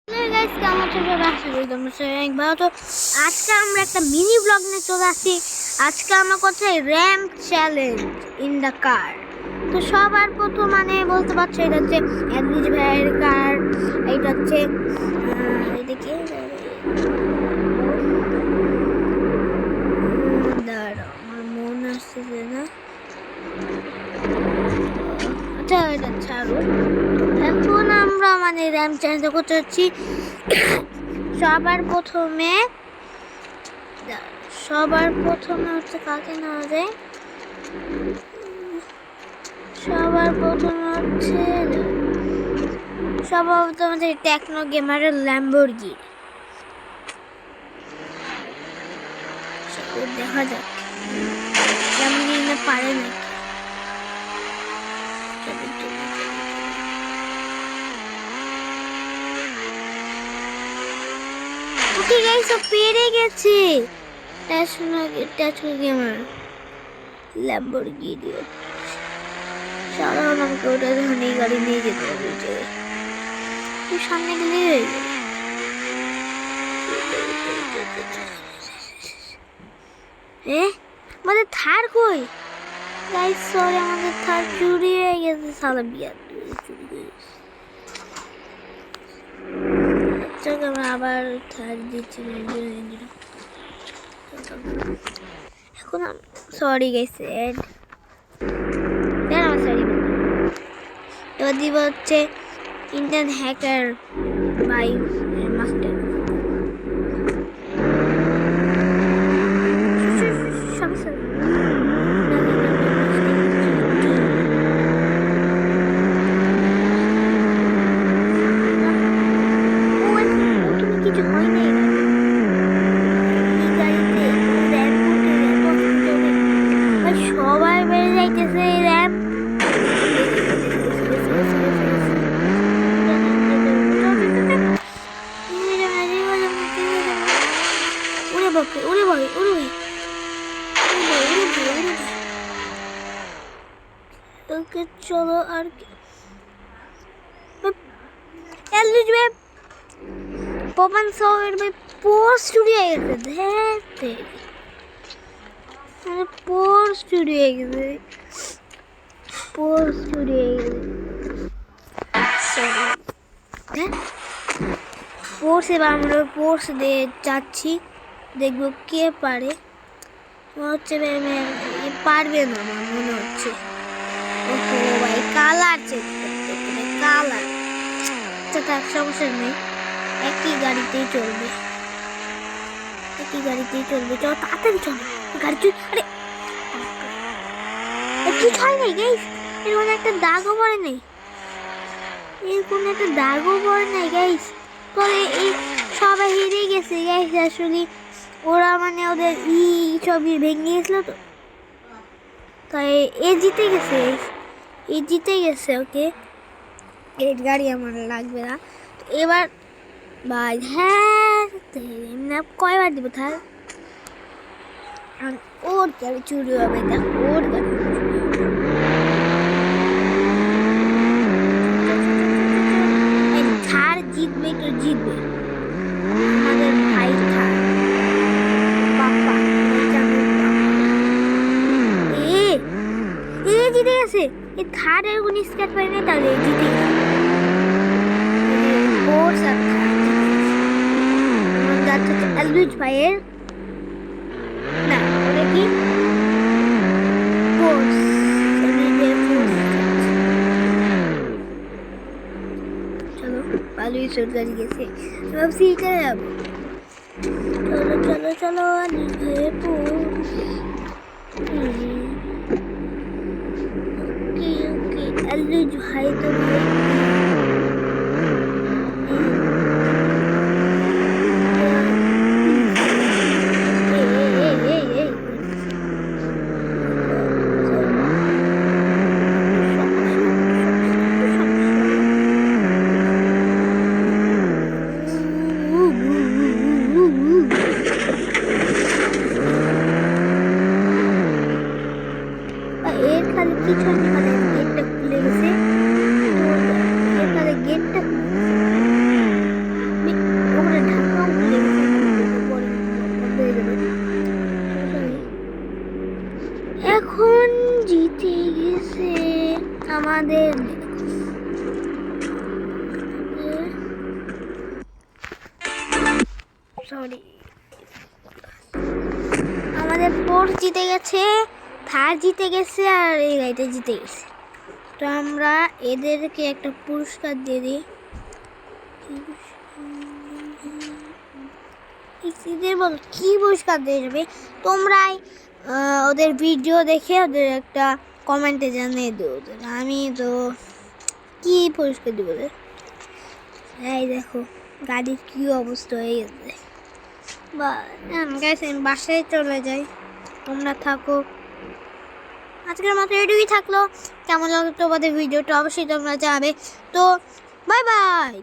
আজকে আমরা একটা মিনি ব্লগ নিয়ে চলে আসছি। আজকে আমার কোথায় ramp challenge in the car. তো সবার প্রথম মানে বলতে পারছো এটা হচ্ছে অ্যাডভিজ ভাইয়ের কার। এটা হচ্ছে এটা কি দাঁড়াও, আমার মনে আসছে না। আচ্ছা এটা ছাড়ো। এখন আমরা মানে র্যাম্প চ্যালেঞ্জ করতে হচ্ছি। সবার প্রথমে হচ্ছে কাকে নেওয়া যায়। সবার প্রথমে হচ্ছে আমাদের টেকনো গেমারের ল্যাম্বরগিনি। দেখা যাক ল্যাম্বরগিনি পারে নাকি। ওকে গাইস, ও পেরে গেছে। Techno Gamer Lamborghini. সাধারণ আমাকে ওটা ধনী গাড়ি নিয়ে যেতে হবে। তুই সামনে গেলে আমাদের থার কই গাইস? সরি, আমাদের থার চুরি হয়ে গেছে। সালা বিয়া চুরি করে আমরা আবার থার দিচ্ছি। এখন সরি গাইস, এবার দিব হচ্ছে ইন্টারনেট হ্যাকার বাই মাস্টার। কিছু হয় নাই সবাই বেড়ে যাইতেছে র্যাম্প। চলো আর পবন সৌর পোস্ট চুরি হয়ে গেছে। পোস্ট চুরি হয়ে গেছে। পোর্স এবার আমরা পোর্স দিয়ে যাচ্ছি, দেখবো কে পারে। মনে হচ্ছে পারবে না, আমার মনে হচ্ছে। ওহো ভাই, কালার চেঞ্জ করতে হবে, কালার। আচ্ছা, সমস্যা নেই, একই গাড়িতেই চলবে। চলো তাড়াতাড়ি চলো, গাড়ি আরে কিছু হয় নাই গাইস। এর কোনো একটা দাগও পড়ে নাই, গাইস। তবে এই সবাই হেরে গেছে গাইস। আসলে ওরা মানে ওদের ছবি ভেঙে গেছিল, তো তাই এ জিতে গেছে। ওকে, এই গাড়ি আমার লাগবে না। তো এবার ভাই কয়বার দিব তার? ওর গাড়ি চুরি হবে, দেখ ওর গাড়ি থার জিতবে, তো জিতবে আমাদের ভাই থার পাপা। জিতে গেছে। এই থারের কোন স্কেট পাই না, তাহলে জিতে গেছে। অ্যালভিজ ভাইয়ের না, ওটা কি চলো ভালোই চোট গাড়ি গেছে। ভাবছি চলো অ্যালভিজ ভাইয়ের অ্যালভিজ ভাই তো কিছু একটা খুলে গেছে। সরি, আমাদের ফোর্স জিতে গেছে, থার্ড জিতে গেছে, আর এই গাড়িটা জিতে গেছে। তো আমরা এদেরকে একটা পুরস্কার দিয়ে দিই। এদের বল কি পুরস্কার দিয়ে যাবে, তোমরাই ওদের ভিডিও দেখে ওদের একটা কমেন্টে জানিয়ে দিও ওদের। আমি তো কি পুরস্কার দেবো ওদের। এই দেখো গাড়ির কি অবস্থা হয়ে গেছে। বা গাইস আমি বাসায় চলে যাই, তোমরা থাকো। আজকের মতো এটুকুই থাকলো। কেমন লাগলো তোমাদের ভিডিওটা অবশ্যই তোমরা জানাবে। তো বাই বাই।